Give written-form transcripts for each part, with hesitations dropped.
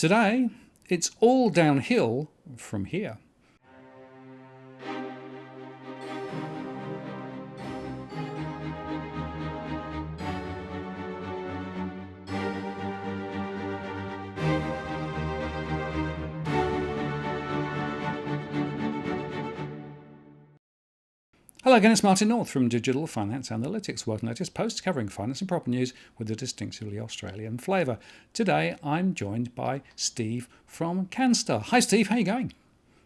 Today, it's all downhill from here. Hello again, it's Martin North from Digital Finance Analytics, World Latest Post covering finance and property news with a distinctively Australian flavour. Today I'm joined by Steve from Canstar. Hi Steve, how are you going?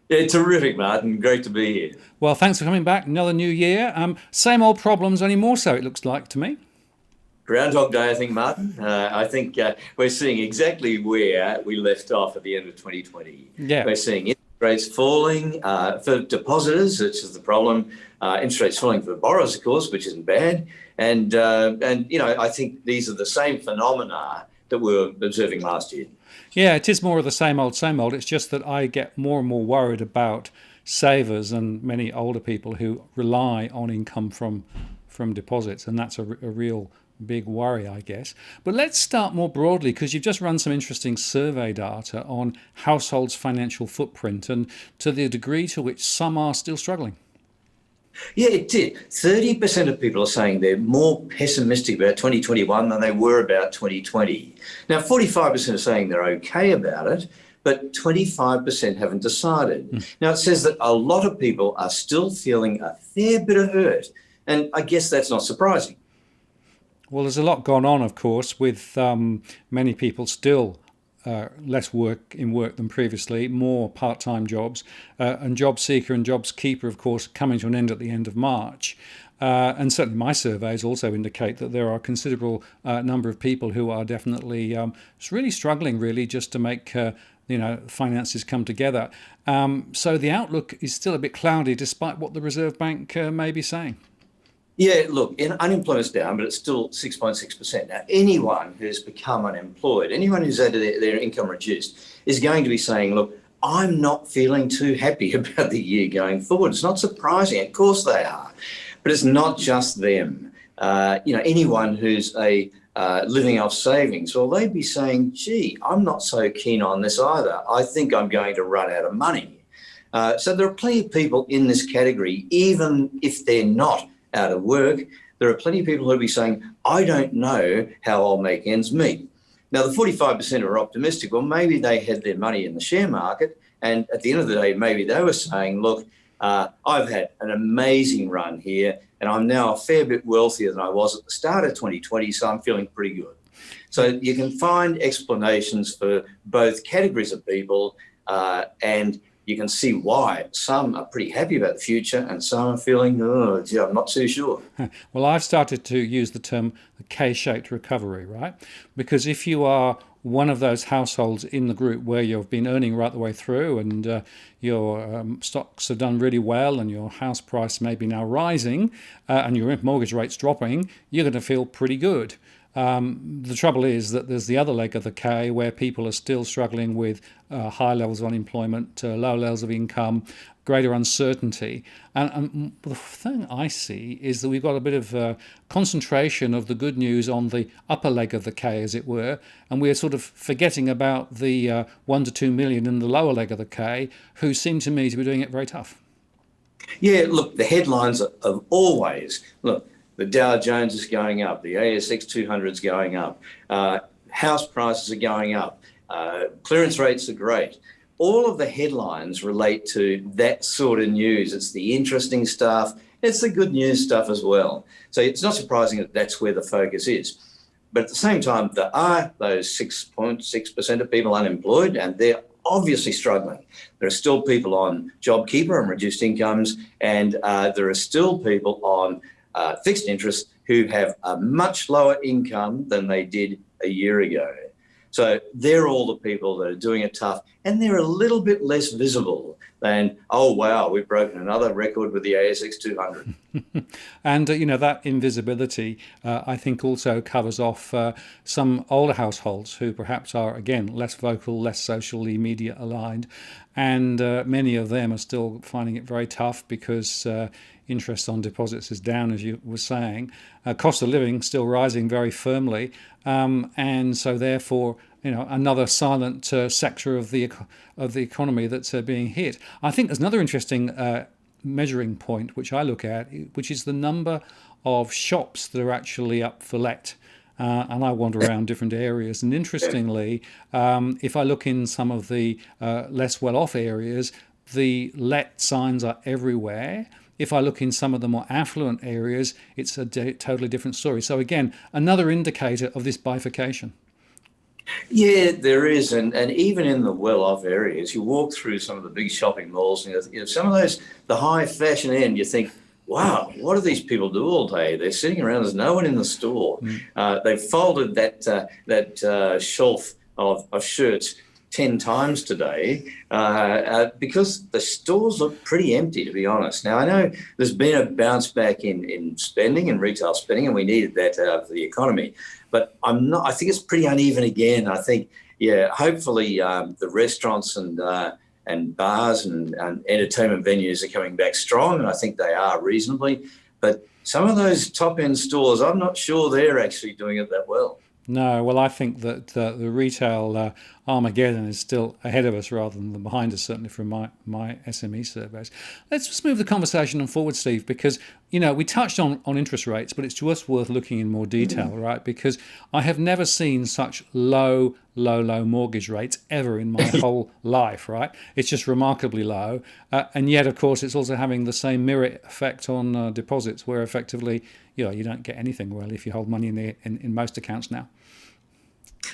Yeah, terrific, Martin. Great to be here. Well, thanks for coming back. Another new year. Same old problems, only more so it looks like to me. Groundhog Day, I think, Martin. I think we're seeing exactly where we left off at the end of 2020. Yeah. We're seeing interest rates falling for depositors, which is the problem. Interest rates falling for the borrowers, of course, which isn't bad. And I think these are the same phenomena that we were observing last year. Yeah, it is more of the same old, same old. It's just that I get more and more worried about savers and many older people who rely on income from deposits, and that's a real big worry, I guess. But let's start more broadly, because you've just run some interesting survey data on households' financial footprint and to the degree to which some are still struggling. Yeah, it did. 30% of people are saying they're more pessimistic about 2021 than they were about 2020. Now, 45% are saying they're okay about it, but 25% haven't decided. Now, it says that a lot of people are still feeling a fair bit of hurt, and I guess that's not surprising. Well, there's a lot gone on, of course, with many people still less work than previously, more part-time jobs, and job seeker and jobs keeper, of course, coming to an end at the end of March. And certainly my surveys also indicate that there are a considerable number of people who are definitely really struggling, really, just to make finances come together. So the outlook is still a bit cloudy, despite what the Reserve Bank may be saying. Yeah, look, unemployment's down, but it's still 6.6%. Now, anyone who's become unemployed, anyone who's had their income reduced, is going to be saying, look, I'm not feeling too happy about the year going forward. It's not surprising. Of course they are. But it's not just them. Anyone who's living off savings, well, they'd be saying, gee, I'm not so keen on this either. I think I'm going to run out of money. So there are plenty of people in this category, even if they're not out of work. There are plenty of people who'll be saying, I don't know how I'll make ends meet. Now, the 45% are optimistic. Well, maybe they had their money in the share market, and at the end of the day, maybe they were saying, look, I've had an amazing run here, and I'm now a fair bit wealthier than I was at the start of 2020, so I'm feeling pretty good. So you can find explanations for both categories of people, and you can see why some are pretty happy about the future and some are feeling, oh, gee, I'm not too sure. Well, I've started to use the term the K-shaped recovery, right? Because if you are one of those households in the group where you've been earning right the way through and your stocks have done really well and your house price may be now rising and your mortgage rate's dropping, you're going to feel pretty good. The trouble is that there's the other leg of the K where people are still struggling with high levels of unemployment, low levels of income, greater uncertainty. And the thing I see is that we've got a bit of concentration of the good news on the upper leg of the K, as it were, and we're sort of forgetting about the 1 to 2 million in the lower leg of the K who seem to me to be doing it very tough. Yeah, look, the headlines of always, look, the Dow Jones is going up, the ASX 200 is going up, house prices are going up, clearance rates are great. All of the headlines relate to that sort of news. It's the interesting stuff. It's the good news stuff as well. So it's not surprising that that's where the focus is. But at the same time, there are those 6.6% of people unemployed, and they're obviously struggling. There are still people on JobKeeper and reduced incomes, and there are still people on fixed interest who have a much lower income than they did a year ago. So they're all the people that are doing it tough, and they're a little bit less visible than, oh, wow, we've broken another record with the ASX 200. And, that invisibility, I think, also covers off some older households who perhaps are, again, less vocal, less socially media aligned. And many of them are still finding it very tough because interest on deposits is down, as you were saying. Cost of living still rising very firmly. And so therefore, another silent sector of the economy that's being hit. I think there's another interesting measuring point which I look at, which is the number of shops that are actually up for let. And I wander around different areas. And interestingly, if I look in some of the less well-off areas, the let signs are everywhere. If I look in some of the more affluent areas, it's a totally different story. So again, another indicator of this bifurcation. Yeah, there is. And even in the well-off areas, you walk through some of the big shopping malls and some of those, the high fashion end, you think, wow, what do these people do all day? They're sitting around. There's no one in the store. They've folded that shelf of shirts 10 times today because the stores look pretty empty, to be honest. Now, I know there's been a bounce back in spending and retail spending, and we needed that for the economy. But I think it's pretty uneven again. I think, hopefully the restaurants and bars and entertainment venues are coming back strong, and I think they are reasonably. But some of those top-end stores, I'm not sure they're actually doing it that well. No, well, I think that the retail Armageddon is still ahead of us rather than behind us, certainly from my SME surveys. Let's just move the conversation on forward, Steve, because, we touched on interest rates, but it's just worth looking in more detail, right? Because I have never seen such low mortgage rates ever in my whole life, right? It's just remarkably low. And yet, of course, it's also having the same mirror effect on deposits, where effectively, you don't get anything really if you hold money in most accounts now.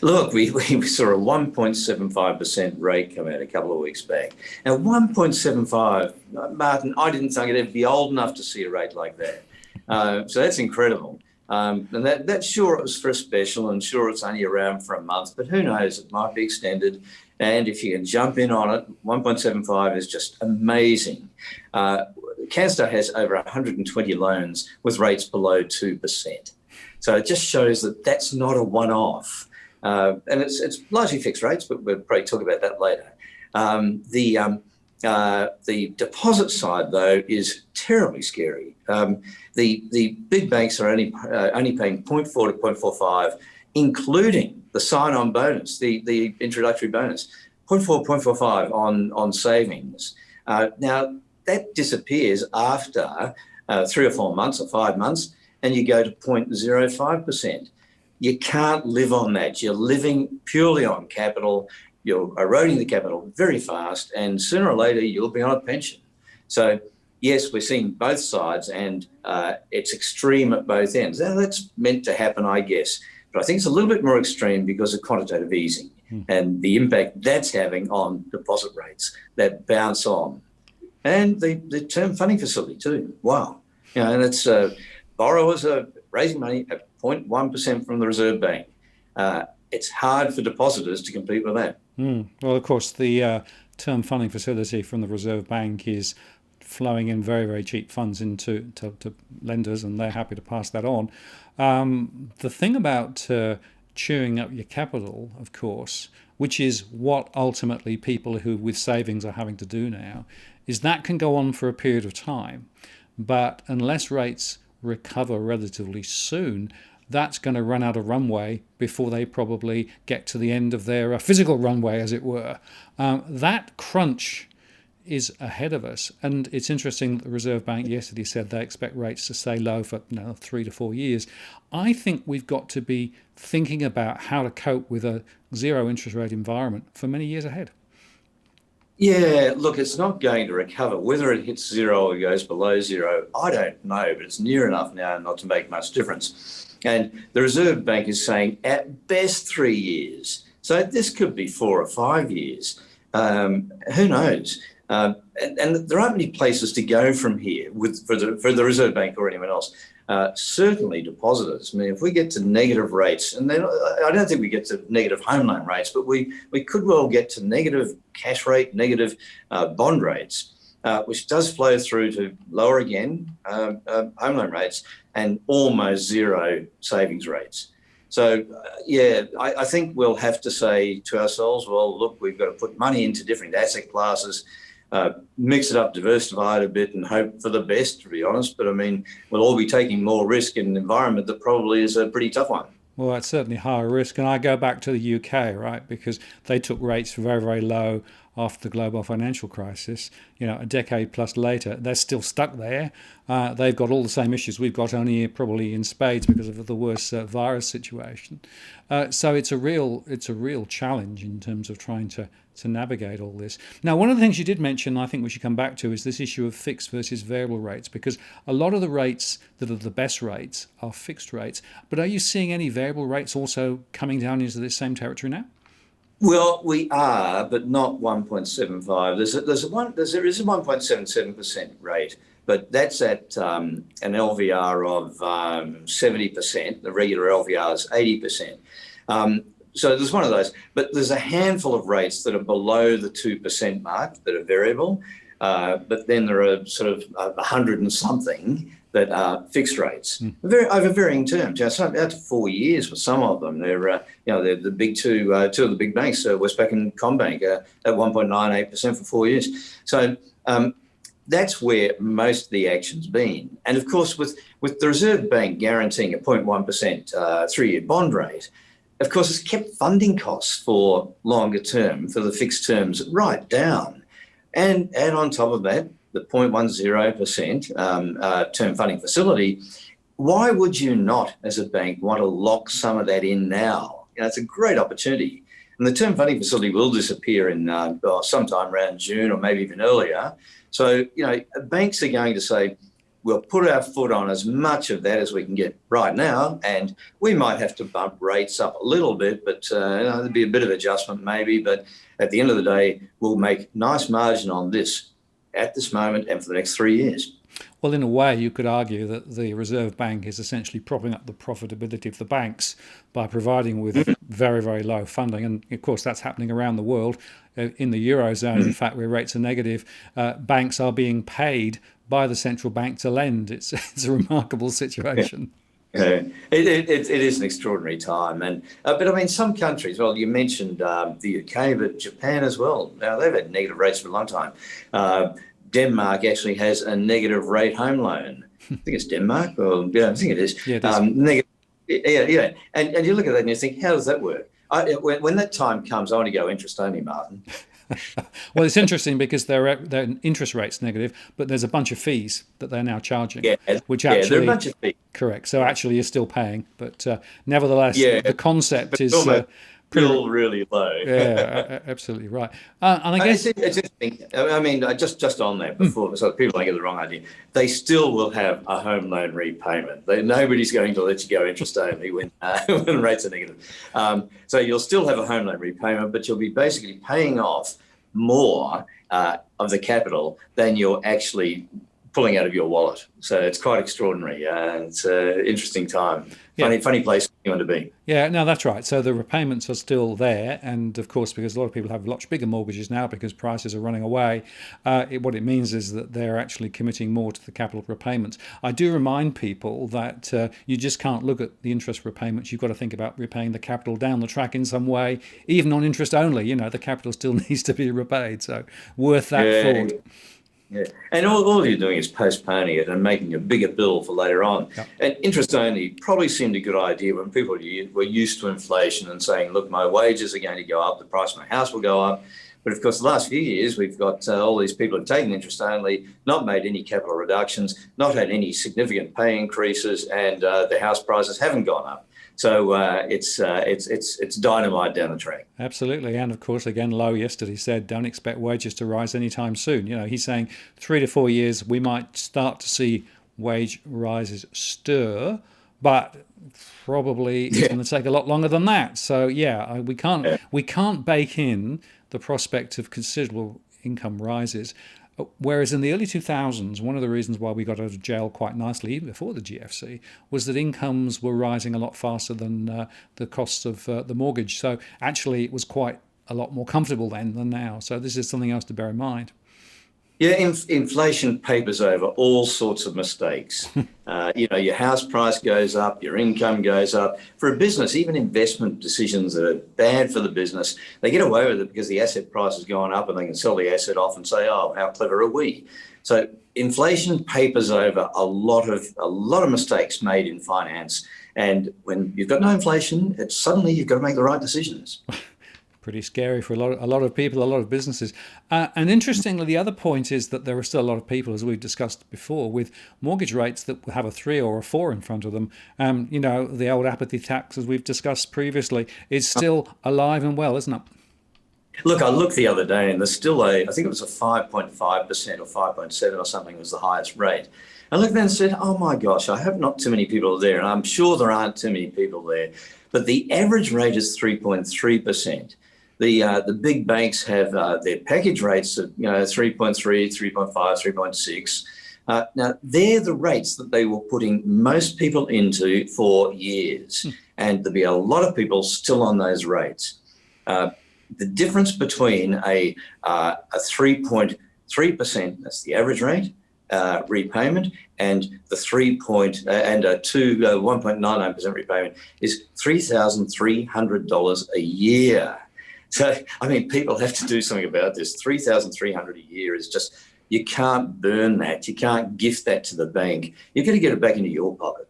Look, we saw a 1.75% rate come out a couple of weeks back. Now, 1.75, Martin, I didn't think I'd ever be old enough to see a rate like that. So that's incredible. And that's sure it was for a special, and sure it's only around for a month, but who knows, it might be extended. And if you can jump in on it, 1.75 is just amazing. Canstar has over 120 loans with rates below 2%. So it just shows that that's not a one-off. And it's largely fixed rates, but we'll probably talk about that later. The deposit side, though, is terribly scary. The big banks are only paying 0.4 to 0.45, including the sign-on bonus, the introductory bonus, 0.4, 0.45 on savings. Now, that disappears after 3 or 4 months or 5 months, and you go to 0.05%. You can't live on that. You're living purely on capital. You're eroding the capital very fast, and sooner or later you'll be on a pension. So, yes, we're seeing both sides, and it's extreme at both ends. Now, that's meant to happen, I guess. But I think it's a little bit more extreme because of quantitative easing and the impact that's having on deposit rates that bounce on. And the term funding facility too. Wow. And it's borrowers are raising money at 0.1% from the Reserve Bank. It's hard for depositors to compete with that. Well, of course, the term funding facility from the Reserve Bank is flowing in very, very cheap funds into to lenders, and they're happy to pass that on. The thing about chewing up your capital, of course, which is what ultimately people who with savings are having to do now, is that can go on for a period of time. But unless rates recover relatively soon, that's going to run out of runway before they probably get to the end of their physical runway, as it were. That crunch is ahead of us. And it's interesting that the Reserve Bank yesterday said they expect rates to stay low for 3 to 4 years. I think we've got to be thinking about how to cope with a zero interest rate environment for many years ahead. Yeah, look, it's not going to recover. Whether it hits zero or goes below zero, I don't know, but it's near enough now not to make much difference. And the Reserve Bank is saying at best 3 years. So this could be 4 or 5 years. Who knows? And there aren't many places to go from here for the Reserve Bank or anyone else. Certainly depositors. I mean, if we get to negative rates, and then I don't think we get to negative home loan rates, but we could well get to negative cash rate, negative bond rates, which does flow through to lower again home loan rates and almost zero savings rates. So, I think we'll have to say to ourselves, well, look, we've got to put money into different asset classes, mix it up, diversify it a bit and hope for the best, to be honest. But I mean, we'll all be taking more risk in an environment that probably is a pretty tough one. Well, that's certainly higher risk. And I go back to the UK, right, because they took rates very, very low after the global financial crisis. A decade plus later, they're still stuck there. They've got all the same issues we've got, only probably in spades because of the worse virus situation. So it's a real challenge in terms of trying to navigate all this. Now, one of the things you did mention, I think we should come back to, is this issue of fixed versus variable rates, because a lot of the rates that are the best rates are fixed rates. But are you seeing any variable rates also coming down into this same territory now? Well, we are, but not 1.75. There is a 1.77% rate, but that's at an LVR of 70%. The regular LVR is 80%. So there's one of those, but there's a handful of rates that are below the 2% mark that are variable, but then there are sort of 100 and something that are fixed rates, over varying terms. Some out to 4 years for some of them. They're the big two of the big banks, Westpac and Combank, at 1.98% for 4 years. So that's where most of the action's been. And of course, with the Reserve Bank guaranteeing a 0.1% 3-year bond rate, of course, it's kept funding costs for longer term, for the fixed terms, right down. And on top of that, the 0.10% term funding facility, why would you not, as a bank, want to lock some of that in now? It's a great opportunity. And the term funding facility will disappear in sometime around June or maybe even earlier. So, banks are going to say, we'll put our foot on as much of that as we can get right now, and we might have to bump rates up a little bit, but there'll be a bit of adjustment maybe. But at the end of the day, we'll make nice margin on this at this moment and for the next 3 years. Well, in a way, you could argue that the Reserve Bank is essentially propping up the profitability of the banks by providing with very, very low funding. And of course, that's happening around the world. In the Eurozone, in fact, where rates are negative, banks are being paid by the central bank to lend. It's a remarkable situation. Yeah. It is an extraordinary time. But I mean, some countries, well, you mentioned the UK, but Japan as well. Now, they've had negative rates for a long time. Denmark actually has a negative rate home loan. I think it's Denmark, or I think it is. Yeah, it is. Negative, yeah. And you look at that and you think, how does that work? When that time comes, I want to go interest only, Martin. Well, it's interesting because their interest rate's negative, but there's a bunch of fees that they're now charging, which actually there are a bunch of fees. Correct. So actually, you're still paying, but nevertheless, the concept is still really low. Yeah, absolutely right. And I guess it's interesting. I mean, just on that before, so people don't get the wrong idea. They still will have a home loan repayment. Nobody's going to let you go interest only when rates are negative. So you'll still have a home loan repayment, but you'll be basically paying off more of the capital than you're actually pulling out of your wallet. So it's quite extraordinary. It's an interesting time. Funny place you want to be. Yeah, no, that's right. So the repayments are still there. And of course, because a lot of people have much bigger mortgages now because prices are running away, what it means is that they're actually committing more to the capital repayments. I do remind people that you just can't look at the interest repayments. You've got to think about repaying the capital down the track in some way, even on interest only. The capital still needs to be repaid. So worth that thought. Yeah, and all you're doing is postponing it and making a bigger bill for later on. Yep. And interest only probably seemed a good idea when people were used to inflation and saying, look, my wages are going to go up, the price of my house will go up. But of course, the last few years, we've got all these people who've taken interest only, not made any capital reductions, not had any significant pay increases, and the house prices haven't gone up. So it's dynamite down the track. Absolutely. And of course, again, Lowe yesterday said, don't expect wages to rise anytime soon. He's saying 3 to 4 years, we might start to see wage rises stir, but probably it's going to take a lot longer than that. So we can't bake in the prospect of considerable income rises. Whereas in the early 2000s, one of the reasons why we got out of jail quite nicely, even before the GFC, was that incomes were rising a lot faster than the costs of the mortgage. So actually, it was quite a lot more comfortable then than now. So this is something else to bear in mind. Yeah, inflation papers over all sorts of mistakes. Your house price goes up, your income goes up. For a business, even investment decisions that are bad for the business, they get away with it because the asset price has gone up and they can sell the asset off and say, oh, how clever are we? So inflation papers over a lot of mistakes made in finance. And when you've got no inflation, it's suddenly you've got to make the right decisions. Pretty scary for a lot of people, a lot of businesses. And interestingly, the other point is that there are still a lot of people, as we've discussed before, with mortgage rates that have a 3 or a 4 in front of them. The old apathy tax, as we've discussed previously, is still alive and well, isn't it? Look, I looked the other day and there's still I think it was a 5.5% or 5.7 or something was the highest rate. I looked then and said, oh my gosh, I hope not too many people are there. And I'm sure there aren't too many people there. But the average rate is 3.3%. The big banks have their package rates of 3.3, 3.5, 3.6. Now, they're the rates that they were putting most people into for years. And there'll be a lot of people still on those rates. The difference between a 3.3%, that's the average rate, repayment, and the 1.99% repayment is $3,300 a year. So, I mean, people have to do something about this. $3,300 a year is just, you can't burn that. You can't gift that to the bank. You've got to get it back into your pocket.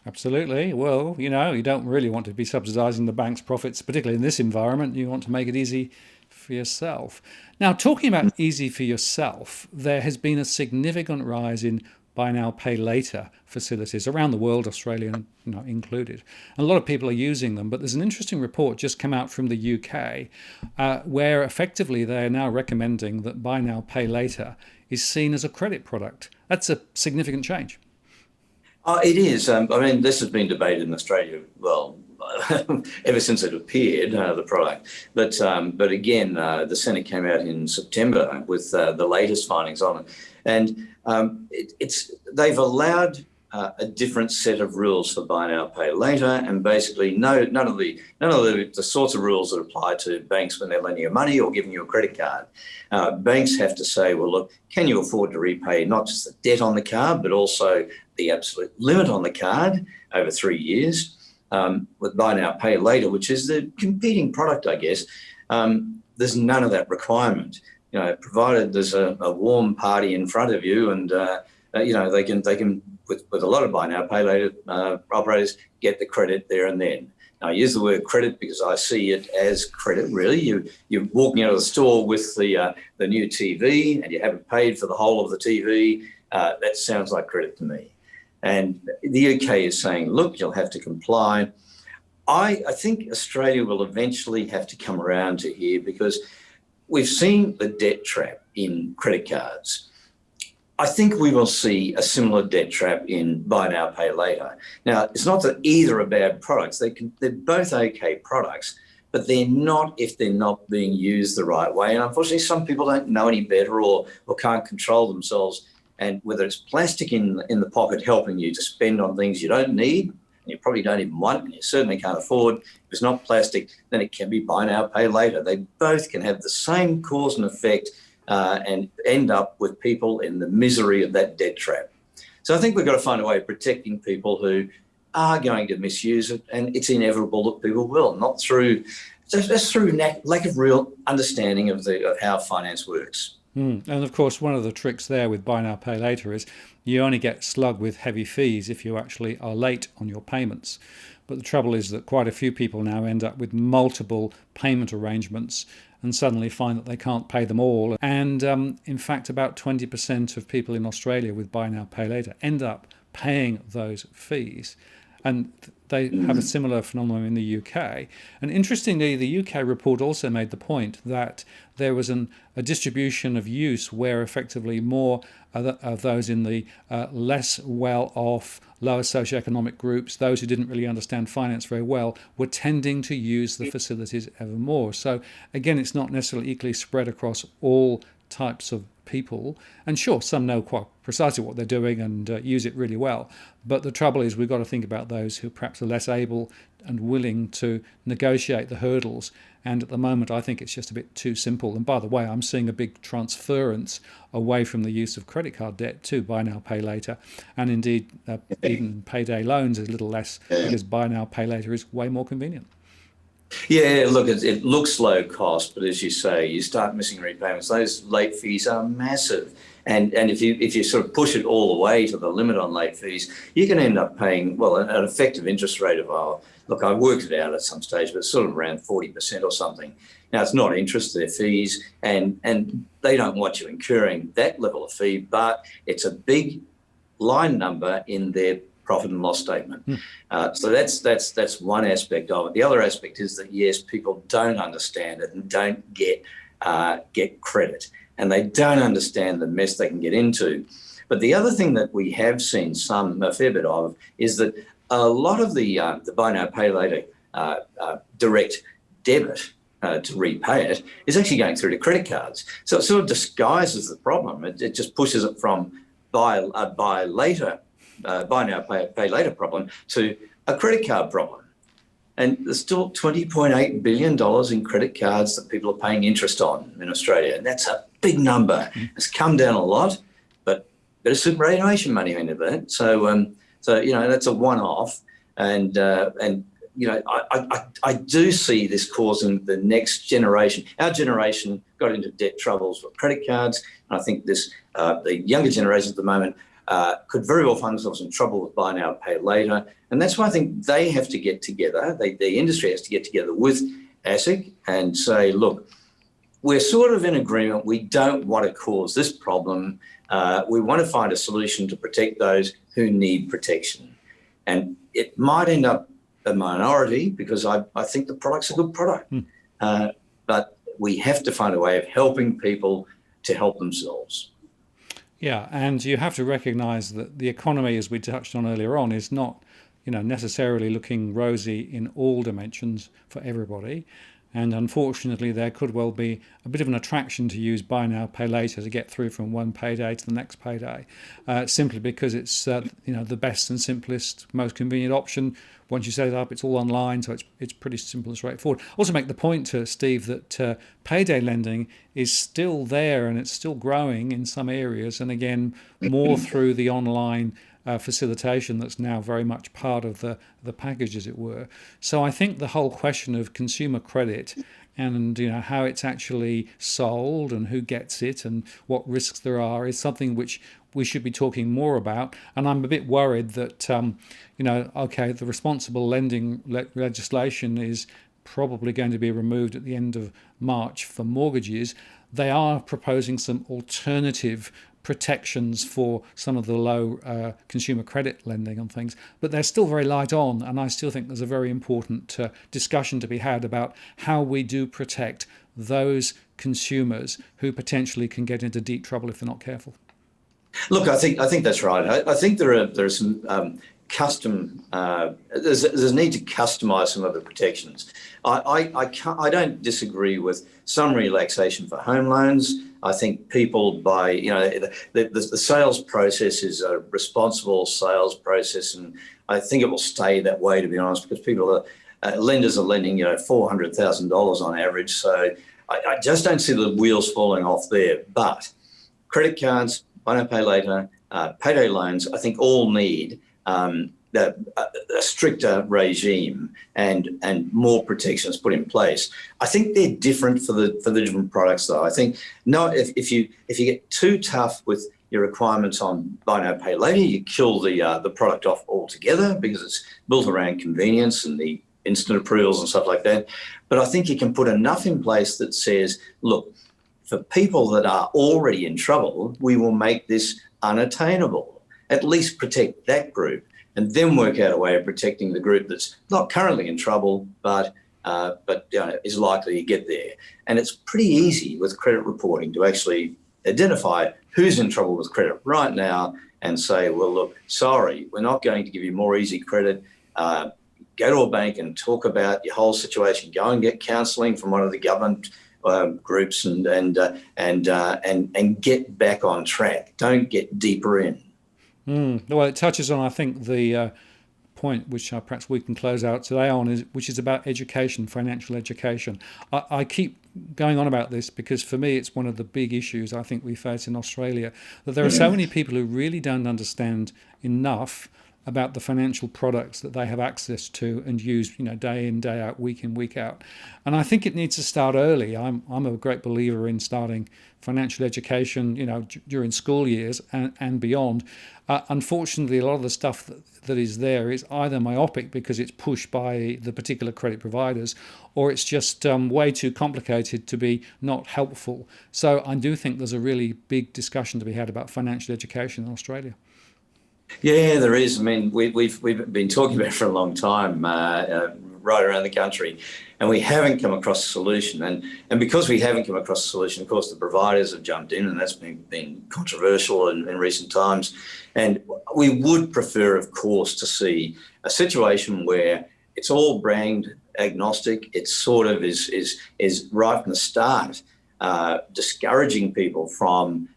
Absolutely. Well, you don't really want to be subsidising the bank's profits, particularly in this environment. You want to make it easy for yourself. Now, talking about easy for yourself, there has been a significant rise in buy now, pay later facilities around the world, Australia included. And a lot of people are using them, but there's an interesting report just come out from the UK where effectively they are now recommending that buy now, pay later is seen as a credit product. That's a significant change. It is. I mean, this has been debated in Australia, well, ever since it appeared, the product. But again, the Senate came out in September with the latest findings on it. And they've allowed a different set of rules for buy now, pay later, and basically none of the sorts of rules that apply to banks when they're lending you money or giving you a credit card. Banks have to say, well, look, can you afford to repay not just the debt on the card, but also the absolute limit on the card over 3 years? With buy now, pay later, which is the competing product, I guess, there's none of that requirement. Provided there's a warm party in front of you, and they can with a lot of buy now, pay later operators get the credit there and then. Now, I use the word credit because I see it as credit. Really, you're walking out of the store with the new TV, and you haven't paid for the whole of the TV. That sounds like credit to me. And the UK is saying, look, you'll have to comply. I think Australia will eventually have to come around to here because we've seen the debt trap in credit cards. I think we will see a similar debt trap in buy now, pay later. Now, it's not that either are bad products. They're both okay products, but they're not if they're not being used the right way. And unfortunately, some people don't know any better or can't control themselves. And whether it's plastic in the pocket helping you to spend on things you don't need, and you probably don't even want, and you certainly can't afford. If it's not plastic, then it can be buy now, pay later. They both can have the same cause and effect and end up with people in the misery of that debt trap. So I think we've got to find a way of protecting people who are going to misuse it, and it's inevitable that people will, not through just through lack of real understanding of how finance works. And of course, one of the tricks there with buy now, pay later is you only get slugged with heavy fees if you actually are late on your payments. But the trouble is that quite a few people now end up with multiple payment arrangements and suddenly find that they can't pay them all. And in fact, about 20% of people in Australia with buy now, pay later end up paying those fees. And they have a similar phenomenon in the UK. And interestingly, the UK report also made the point that there was a distribution of use where effectively more of those in the less well-off, lower socioeconomic groups, those who didn't really understand finance very well, were tending to use the facilities ever more. So again, it's not necessarily equally spread across all types of people. And sure, some know quite precisely what they're doing and use it really well. But the trouble is we've got to think about those who perhaps are less able and willing to negotiate the hurdles. And at the moment, I think it's just a bit too simple. And by the way, I'm seeing a big transference away from the use of credit card debt to buy now, pay later. And indeed, even payday loans is a little less because buy now, pay later is way more convenient. Yeah, look, it looks low cost, but as you say, you start missing repayments. Those late fees are massive. And if you sort of push it all the way to the limit on late fees, you can end up paying, well, an effective interest rate of, look, I worked it out at some stage, but it's sort of around 40% or something. Now, it's not interest, they're fees, and they don't want you incurring that level of fee, but it's a big line number in their profit and loss statement. So that's one aspect of it. The other aspect is that, yes, people don't understand it and don't get credit, and they don't understand the mess they can get into. But the other thing that we have seen a fair bit of is that a lot of the buy now, pay later direct debit to repay it is actually going through to credit cards. So it sort of disguises the problem. It just pushes it from buy now, pay later problem to a credit card problem. And there's still $20.8 billion in credit cards that people are paying interest on in Australia. And that's a big number. It's come down a lot, but there's superannuation money into that. So that's a one-off. And I do see this causing the next generation. Our generation got into debt troubles with credit cards. And I think the younger generation at the moment could very well find themselves in trouble with buy now, pay later. And that's why I think they have to get together, the industry has to get together with ASIC and say, look, we're sort of in agreement. We don't want to cause this problem. We want to find a solution to protect those who need protection. And it might end up a minority because I think the product's a good product. But we have to find a way of helping people to help themselves. Yeah, and you have to recognise that the economy, as we touched on earlier on, is not, necessarily looking rosy in all dimensions for everybody. And unfortunately, there could well be a bit of an attraction to use buy now, pay later to get through from one payday to the next payday, simply because it's the best and simplest, most convenient option. Once you set it up, it's all online, so it's pretty simple and straightforward. Also make the point to Steve that payday lending is still there and it's still growing in some areas, and again, more through the online facilitation that's now very much part of the package, as it were. So I think the whole question of consumer credit and how it's actually sold and who gets it and what risks there are is something which we should be talking more about. And I'm a bit worried that the responsible lending legislation is probably going to be removed at the end of March for mortgages. They are proposing some alternative protections for some of the low consumer credit lending and things, but they're still very light on, and I still think there's a very important discussion to be had about how we do protect those consumers who potentially can get into deep trouble if they're not careful. Look, I think that's right. I think there are some there's a need to customise some of the protections. I don't disagree with some relaxation for home loans. I think people the sales process is a responsible sales process, and I think it will stay that way, to be honest, because lenders are lending $400,000 on average. So I just don't see the wheels falling off there. But credit cards, buy now, pay later, payday loans, I think all need a stricter regime and more protections put in place. I think they're different for the different products, though. I think if you get too tough with your requirements on buy now, pay later, you kill the product off altogether because it's built around convenience and the instant approvals and stuff like that. But I think you can put enough in place that says, look, for people that are already in trouble, we will make this unattainable. At least protect that group, and then work out a way of protecting the group that's not currently in trouble, but is likely to get there. And it's pretty easy with credit reporting to actually identify who's in trouble with credit right now and say, well, look, sorry, we're not going to give you more easy credit. Go to a bank and talk about your whole situation. Go and get counselling from one of the government groups and get back on track. Don't get deeper in. Well, it touches on, I think, the point which perhaps we can close out today on, which is about education, financial education. I keep going on about this because for me it's one of the big issues I think we face in Australia, that there are so many people who really don't understand enough about the financial products that they have access to and use, day in, day out, week in, week out. And I think it needs to start early. I'm a great believer in starting financial education, during school years and beyond. Unfortunately, a lot of the stuff that is there is either myopic because it's pushed by the particular credit providers, or it's just way too complicated to be not helpful. So I do think there's a really big discussion to be had about financial education in Australia. Yeah, there is. I mean, we've been talking about it for a long time, right around the country, and we haven't come across a solution. And because we haven't come across a solution, of course, the providers have jumped in, and that's been controversial in recent times. And we would prefer, of course, to see a situation where it's all brand agnostic. It sort of is right from the start, discouraging people from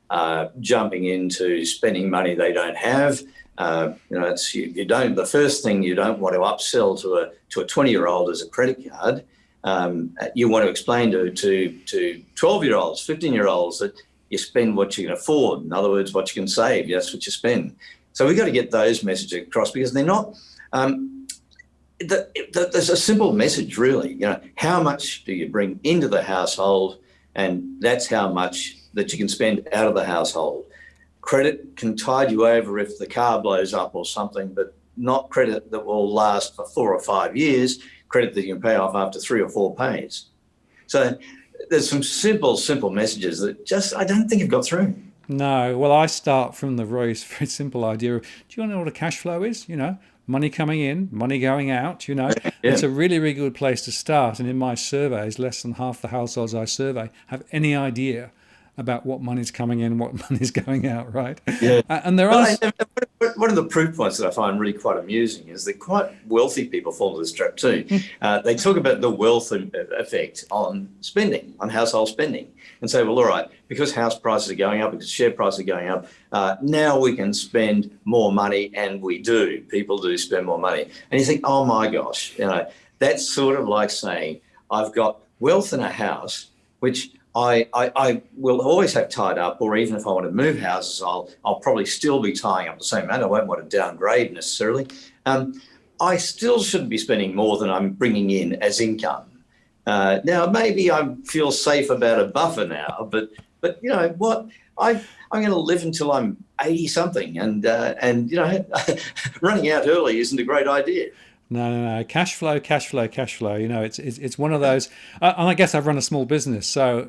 jumping into spending money they don't have. You don't. The first thing you don't want to upsell to a 20-year-old as a credit card. You want to explain to 12-year-olds, 15-year-olds that you spend what you can afford. In other words, what you can save. That's what you spend. So we've got to get those messages across, because they're not. There's a simple message, really. How much do you bring into the household, and that's how much that you can spend out of the household. Credit can tide you over if the car blows up or something, but not credit that will last for 4 or 5 years, credit that you can pay off after 3 or 4 pays. So there's some simple messages that just I don't think have got through. No, well, I start from the very simple idea of, do you want to know what a cash flow is? Money coming in, money going out, Yeah. It's a really, really good place to start. And in my surveys, less than half the households I survey have any idea about what money's coming in, what money's going out, right? Yeah. And there are... One of the proof points that I find really quite amusing is that quite wealthy people fall into this trap too. They talk about the wealth effect on spending, on household spending, and say, well, all right, because house prices are going up, because share prices are going up, now we can spend more money, and we do. People do spend more money. And you think, oh my gosh, that's sort of like saying, I've got wealth in a house, which I will always have tied up, or even if I want to move houses, I'll probably still be tying up the same amount. I won't want to downgrade necessarily. I still shouldn't be spending more than I'm bringing in as income. Now, maybe I feel safe about a buffer now, but you know what? I'm going to live until I'm 80 something, and running out early isn't a great idea. No. Cash flow. It's one of those. And I guess I've run a small business, so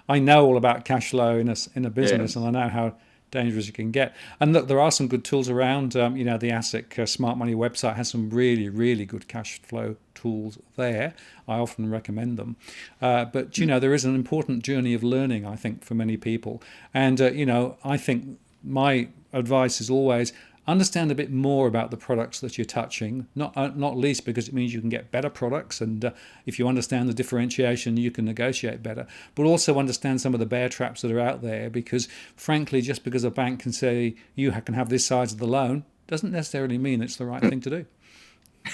I know all about cash flow in a business, and I know how dangerous it can get. And look, there are some good tools around. The ASIC Smart Money website has some really, really good cash flow tools there. I often recommend them. But there is an important journey of learning, I think, for many people. And I think my advice is always understand a bit more about the products that you're touching, not least because it means you can get better products, and if you understand the differentiation, you can negotiate better. But also understand some of the bear traps that are out there, because frankly, just because a bank can say you can have this size of the loan doesn't necessarily mean it's the right thing to do.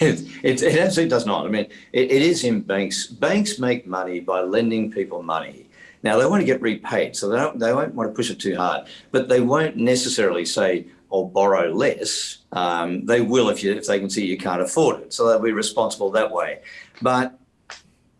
It absolutely does not. I mean, it is in banks. Banks make money by lending people money. Now, they want to get repaid, so they won't want to push it too hard, but they won't necessarily say, or borrow less. They will if they can see you can't afford it. So they'll be responsible that way. But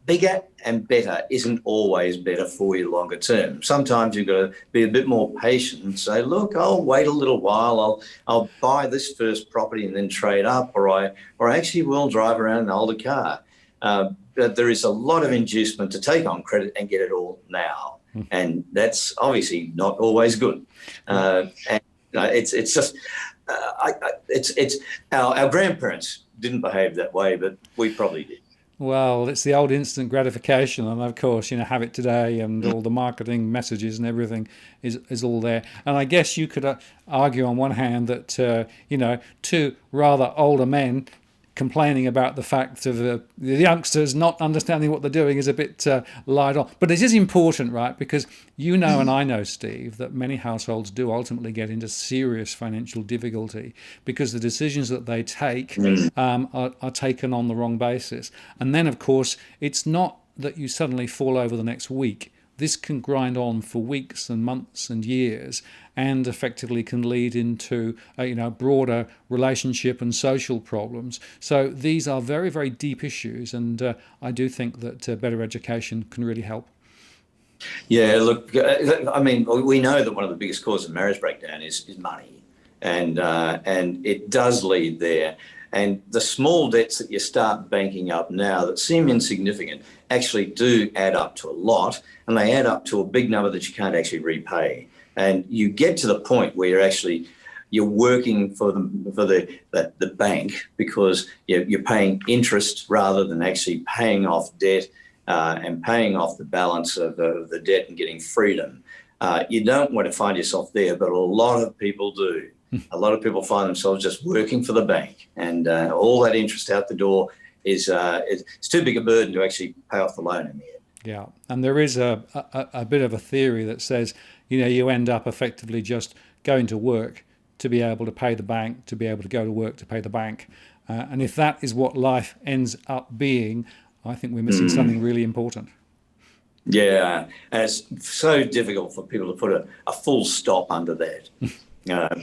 bigger and better isn't always better for you longer term. Sometimes you've got to be a bit more patient and say, look, I'll wait a little while. I'll buy this first property and then trade up, or I actually will drive around an older car. But there is a lot of inducement to take on credit and get it all now. And that's obviously not always good. It's just, our grandparents didn't behave that way, but we probably did. Well, it's the old instant gratification, and of course, have it today, and all the marketing messages and everything is all there. And I guess you could argue on one hand that two rather older men complaining about the fact of the youngsters not understanding what they're doing is a bit light on. But it is important, right? Because and I know, Steve, that many households do ultimately get into serious financial difficulty because the decisions that they take are taken on the wrong basis. And then, of course, it's not that you suddenly fall over the next week. this can grind on for weeks and months and years, and effectively can lead into broader relationship and social problems. So these are very, very deep issues, and I do think that better education can really help. Yeah, look, I mean, we know that one of the biggest causes of marriage breakdown is money, and it does lead there. And the small debts that you start banking up now that seem insignificant actually do add up to a lot, and they add up to a big number that you can't actually repay. And you get to the point where you're working for the bank because you're paying interest rather than actually paying off debt. And paying off the balance of the debt and getting freedom. You don't want to find yourself there, but a lot of people do. A lot of people find themselves just working for the bank, and all that interest out the door is it's too big a burden to actually pay off the loan in the end. Yeah, and there is a bit of a theory that says, you end up effectively just going to work to be able to pay the bank, to be able to go to work to pay the bank. And if that is what life ends up being, I think we're missing something really important. Yeah, and it's so difficult for people to put a full stop under that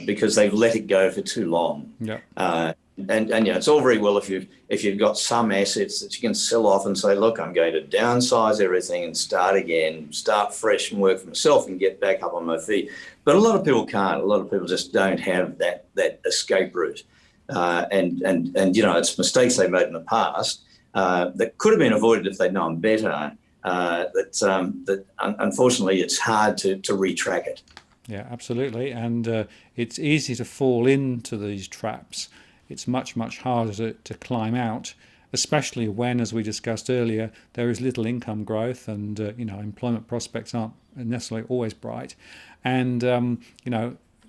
because they've let it go for too long. Yeah. And it's all very well if you've got some assets that you can sell off and say, look, I'm going to downsize everything and start again, start fresh and work for myself and get back up on my feet. But a lot of people can't. A lot of people just don't have that escape route. And it's mistakes they made in the past that could have been avoided if they'd known better. That unfortunately it's hard to retrack it. Yeah, absolutely. And it's easy to fall into these traps. It's much, much harder to climb out, especially when, as we discussed earlier, there is little income growth and, employment prospects aren't necessarily always bright. And,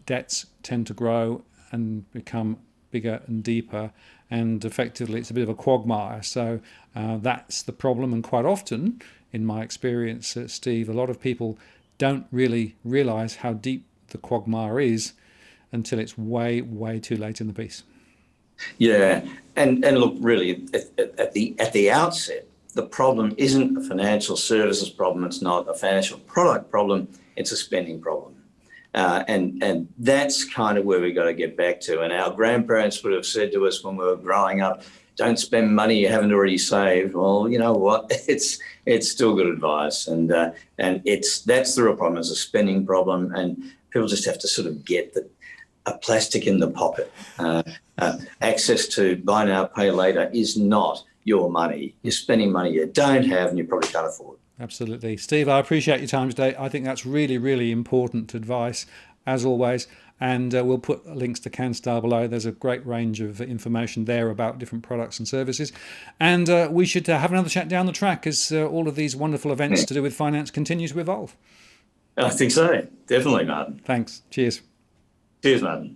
debts tend to grow and become bigger and deeper. And effectively, it's a bit of a quagmire. So that's the problem. And quite often, in my experience, Steve, a lot of people don't really realise how deep the quagmire is until it's way, way too late in the piece. Yeah, and look, really, at the outset, the problem isn't a financial services problem. It's not a financial product problem. It's a spending problem. And that's kind of where we got to get back to. And our grandparents would have said to us when we were growing up, don't spend money you haven't already saved. Well, you know what? It's still good advice. And that's the real problem, is a spending problem. And people just have to sort of get that a plastic in the pocket. Access to buy now, pay later is not your money. You're spending money you don't have and you probably can't afford. Absolutely. Steve, I appreciate your time today. I think that's really, really important advice, as always. And we'll put links to CanStar below. There's a great range of information there about different products and services. And we should have another chat down the track as all of these wonderful events to do with finance continue to evolve. I think so. Definitely, Martin. Thanks. Cheers. Cheers, Martin.